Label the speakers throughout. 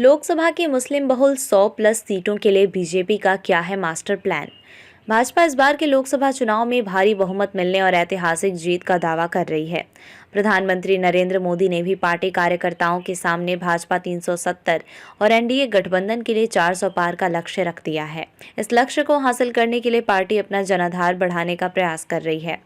Speaker 1: लोकसभा की मुस्लिम बहुल 100 प्लस सीटों के लिए बीजेपी का क्या है मास्टर प्लान। भाजपा इस बार के लोकसभा चुनाव में भारी बहुमत मिलने और ऐतिहासिक जीत का दावा कर रही है। प्रधानमंत्री नरेंद्र मोदी ने भी पार्टी कार्यकर्ताओं के सामने भाजपा 370 और एनडीए गठबंधन के लिए 400 पार का लक्ष्य रख दिया है। इस लक्ष्य को हासिल करने के लिए पार्टी अपना जनाधार बढ़ाने का प्रयास कर रही है,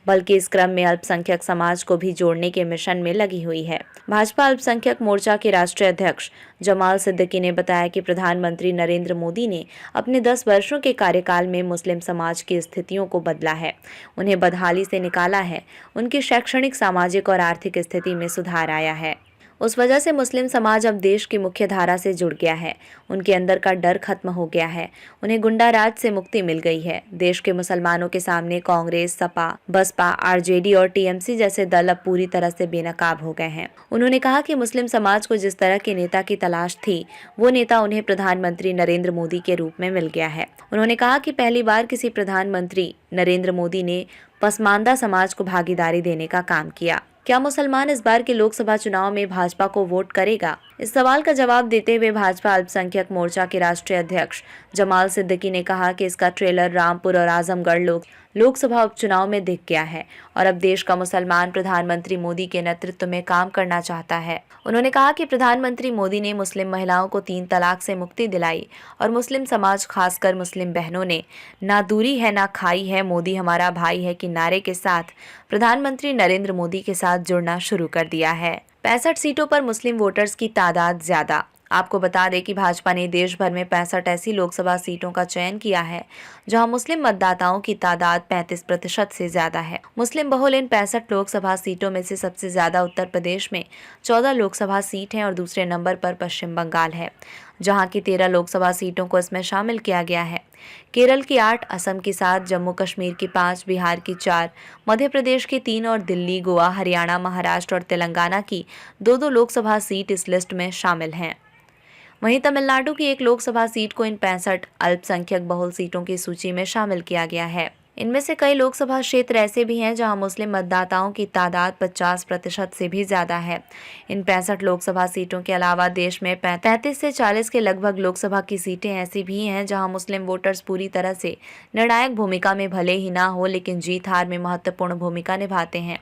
Speaker 1: बल्कि इस क्रम में अल्पसंख्यक समाज को भी जोड़ने के मिशन में लगी हुई है। भाजपा अल्पसंख्यक मोर्चा के राष्ट्रीय अध्यक्ष जमाल सिद्दीकी ने बताया कि प्रधानमंत्री नरेंद्र मोदी ने अपने 10 वर्षों के कार्यकाल में मुस्लिम समाज की स्थितियों को बदला है, उन्हें बदहाली से निकाला है, उनकी शैक्षणिक, सामाजिक और आर्थिक स्थिति में सुधार आया है। उस वजह से मुस्लिम समाज अब देश की मुख्य धारा से जुड़ गया है, उनके अंदर का डर खत्म हो गया है, उन्हें गुंडा राज से मुक्ति मिल गई है। देश के मुसलमानों के सामने कांग्रेस, सपा, बसपा, आरजेडी और टीएमसी जैसे दल अब पूरी तरह से बेनकाब हो गए हैं। उन्होंने कहा कि मुस्लिम समाज को जिस तरह के नेता की तलाश थी, वो नेता उन्हें प्रधानमंत्री नरेंद्र मोदी के रूप में मिल गया है। उन्होंने कहा कि पहली बार किसी प्रधानमंत्री नरेंद्र मोदी ने पसमानदा समाज को भागीदारी देने का काम किया। क्या मुसलमान इस बार के लोकसभा चुनाव में भाजपा को वोट करेगा? इस सवाल का जवाब देते हुए भाजपा अल्पसंख्यक मोर्चा के राष्ट्रीय अध्यक्ष जमाल सिद्दीकी ने कहा कि इसका ट्रेलर रामपुर और आजमगढ़ लोकसभा उपचुनाव में दिख गया है और अब देश का मुसलमान प्रधानमंत्री मोदी के नेतृत्व में काम करना चाहता है। उन्होंने कहा कि प्रधानमंत्री मोदी ने मुस्लिम महिलाओं को 3 तलाक से मुक्ति दिलाई और मुस्लिम समाज, खासकर मुस्लिम बहनों ने ना दूरी है ना खाई है, मोदी हमारा भाई है के नारे के साथ प्रधानमंत्री नरेंद्र मोदी के साथ जुड़ना शुरू कर दिया है। 65 सीटों पर मुस्लिम वोटर्स की तादाद ज्यादा। आपको बता दें कि भाजपा ने देश भर में 65 ऐसी लोकसभा सीटों का चयन किया है जहां मुस्लिम मतदाताओं की तादाद 35% से ज्यादा है। मुस्लिम बहुल इन 65 लोकसभा सीटों में से सबसे ज्यादा उत्तर प्रदेश में 14 लोकसभा सीट हैं और दूसरे नंबर पर पश्चिम बंगाल है, जहां की 13 लोकसभा सीटों को इसमें शामिल किया गया है। केरल की 8, असम की 7, जम्मू कश्मीर की 5, बिहार की 4, मध्य प्रदेश की 3 और दिल्ली, गोवा, हरियाणा, महाराष्ट्र और तेलंगाना की 2-2 लोकसभा सीट इस लिस्ट में शामिल हैं। वहीं तमिलनाडु की 1 लोकसभा सीट को इन 65 अल्पसंख्यक बहुल सीटों की सूची में शामिल किया गया है। इनमें से कई लोकसभा क्षेत्र ऐसे भी हैं जहां मुस्लिम मतदाताओं की तादाद 50% से भी ज्यादा है। इन 65 लोकसभा सीटों के अलावा देश में 35 से 40 के लगभग लोकसभा की सीटें ऐसी भी हैं जहां मुस्लिम वोटर्स पूरी तरह से निर्णायक भूमिका में भले ही ना हो, लेकिन जीत हार में महत्वपूर्ण भूमिका निभाते हैं।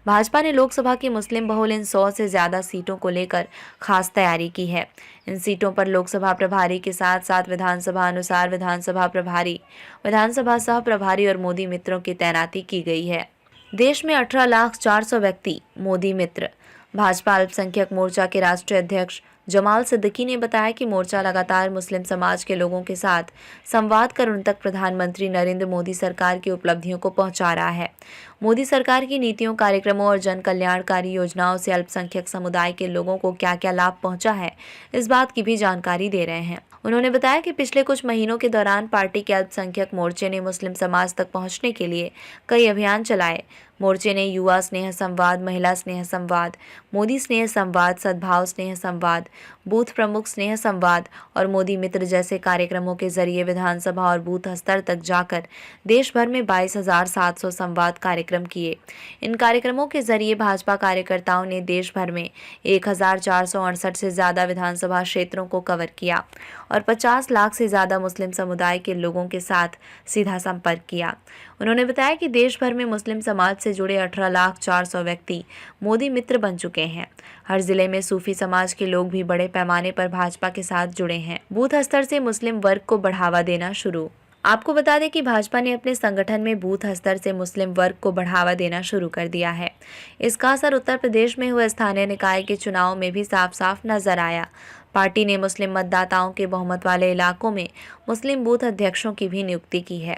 Speaker 1: भाजपा ने लोकसभा की मुस्लिम बहुल इन 100 से ज्यादा सीटों को लेकर खास तैयारी की है। इन सीटों पर लोकसभा प्रभारी के साथ साथ विधानसभा अनुसार विधानसभा प्रभारी, विधानसभा सह प्रभारी और मोदी मित्रों की तैनाती की गई है। देश में 18,04,000 व्यक्ति मोदी मित्र। भाजपा अल्पसंख्यक मोर्चा के राष्ट्रीय अध्यक्ष जमाल सिद्दीकी ने बताया कि मोर्चा लगातार मुस्लिम समाज के लोगों के साथ संवाद कर उन तक प्रधानमंत्री नरेंद्र मोदी सरकार की उपलब्धियों को पहुंचा रहा है। मोदी सरकार की नीतियों, कार्यक्रमों और जन कल्याणकारी योजनाओं से अल्पसंख्यक समुदाय के लोगों को क्या क्या लाभ पहुंचा है, इस बात की भी जानकारी दे रहे हैं। उन्होंने बताया कि पिछले कुछ महीनों के दौरान पार्टी के अल्पसंख्यक मोर्चे ने मुस्लिम समाज तक पहुंचने के लिए कई अभियान चलाए। मोर्चे ने युवा स्नेह संवाद, महिला स्नेह संवाद, मोदी स्नेह संवाद, सद्भाव स्नेह संवाद, बूथ प्रमुख स्नेह संवाद और मोदी मित्र जैसे कार्यक्रमों के जरिए विधानसभा और बूथ स्तर तक जाकर देश भर में 22,700 संवाद कार्यक्रम किए। इन कार्यक्रमों के जरिए भाजपा कार्यकर्ताओं ने देश भर में 1,468 से ज्यादा विधानसभा क्षेत्रों को कवर किया और 50 लाख से ज्यादा मुस्लिम समुदाय के लोगों के साथ सीधा संपर्क किया। उन्होंने बताया कि देश भर में मुस्लिम समाज से जुड़े 18,04,000 व्यक्ति मोदी मित्र बन चुके हैं। हर जिले में सूफी समाज के लोग भी बड़े पैमाने पर भाजपा के साथ जुड़े हैं। बूथ स्तर से मुस्लिम वर्ग को बढ़ावा देना शुरू। आपको बता दें कि भाजपा ने अपने संगठन में बूथ स्तर से मुस्लिम वर्ग को बढ़ावा देना शुरू कर दिया है। इसका असर उत्तर प्रदेश में हुए स्थानीय निकाय के चुनाव में भी साफ साफ नजर आया। पार्टी ने मुस्लिम मतदाताओं के बहुमत वाले इलाकों में मुस्लिम बूथ अध्यक्षों की भी नियुक्ति की है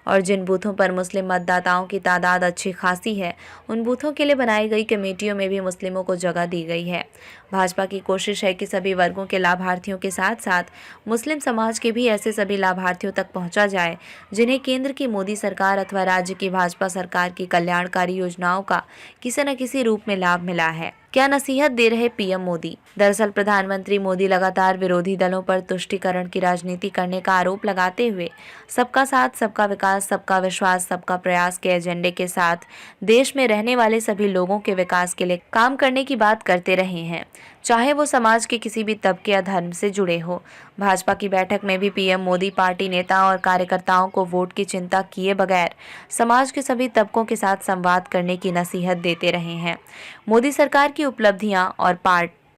Speaker 1: और जिन बूथों पर मुस्लिम मतदाताओं की तादाद अच्छी खासी है, उन बूथों के लिए बनाई गई कमेटियों में भी मुस्लिमों को जगह दी गई है। भाजपा की कोशिश है कि सभी वर्गों के लाभार्थियों के साथ साथ मुस्लिम समाज के भी ऐसे सभी लाभार्थियों तक पहुंचा जाए जिन्हें केंद्र की मोदी सरकार अथवा राज्य की भाजपा सरकार की कल्याणकारी योजनाओं का किसी न किसी रूप में लाभ मिला है। क्या नसीहत दे रहे पीएम मोदी? दरअसल प्रधानमंत्री मोदी लगातार विरोधी दलों पर तुष्टीकरण की राजनीति करने का आरोप लगाते हुए सबका साथ, सबका विकास, सबका विश्वास, सबका प्रयास के एजेंडे के साथ देश में रहने वाले सभी लोगों के विकास के लिए काम करने की बात करते रहे हैं, चाहे वो समाज के किसी भी तबके या धर्म से जुड़े हो। भाजपा की बैठक में भी पीएम मोदी पार्टी नेताओं और कार्यकर्ताओं को वोट की चिंता किए बगैर समाज के सभी तबकों के साथ संवाद करने की नसीहत देते रहे हैं। मोदी सरकार की उपलब्धियां और